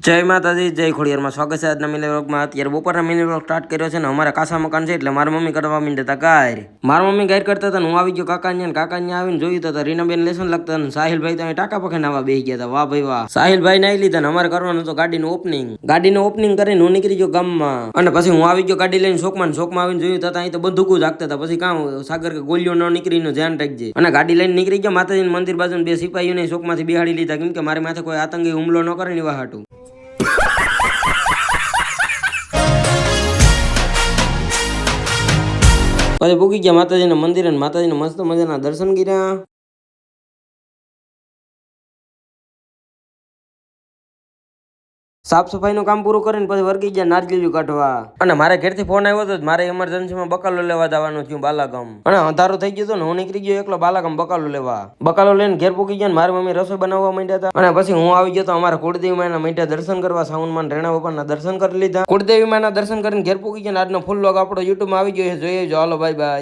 જય માતાજી, જય ખોડિયારમાં સ્વાગત છે આજના મિની વ્લોગમાં. અત્યારે બપોરના મિની વ્લોગ સ્ટાર્ટ કર્યો છે ને અમારા કાસા મકાન છે એટલે મારા મમ્મી કરવા માંડ્યા હતા ગાયર. મારા મમ્મી ગાયર કરતા હતા ને હું આવી ગયો કાકાને આવીને જોયું તો રીનાબેન લેસન લખતા અને સાહિલભાઈ તો ટાકા પખે નાવા બેસી ગયા હતા. વાહ ભાઈ વાહ, સાહિલભાઈ નાઈ લીધા ને અમારે કરવાનું હતું ગાડીનું ઓપનિંગ કરીને હું નીકળી ગયો ગામમાં અને પછી હું આવી ગયો ગાડી લઈને શોકમાં આવીને જોયું તો અહીં તો બંદૂકો જાગતા હતા. પછી કામ સાગર કે ગોલીઓ ન નીકળીને ધ્યાન રાખજે અને ગાડી લઈને નીકળી ગયા. માતાજીના મંદિર બાજુ બે સિપાહીઓને શોકમાંથી બિહાડી લીધા કેમ કે મારી માથે કોઈ આતંકી હુમલો ન કરે ને એવા હાટું. પછી ભૂગી ગયા માતાજીના મંદિરે અને માતાજીના મસ્ત મજાના દર્શન કર્યા. સાફ સફાઈનું કામ પૂરું કરીને પછી વર્ગી ગયા નારિયેળ કાઢવા અને મારે ઘેરથી ફોન આવ્યો હતો. મારે ઇમરજન્સીમાં બકાલો લેવા જવાનું થયું બાલાગામ અને અંધારું થઈ ગયું હતું ને હું નીકળી ગયો એકલો બાલાગામ બકાલો લઈને ઘેર પૂકી ગયા. મારી મમ્મી રસોઈ બનાવવા માંડ્યા હતા અને પછી હું આવી ગયો તો અમારા કુળદેવી માના માંડ્યા દર્શન કરવા. સાઉન્ડમાં રેણા બાપાના દર્શન કરી લીધા. કુળદેવી માના દર્શન કરીને ઘેર પૂકી ગયા. આજનો ફૂલ લોગ આપણો યુટ્યુબમાં આવી ગયો છે, જોઈએ જો. હાલો બાય બાય.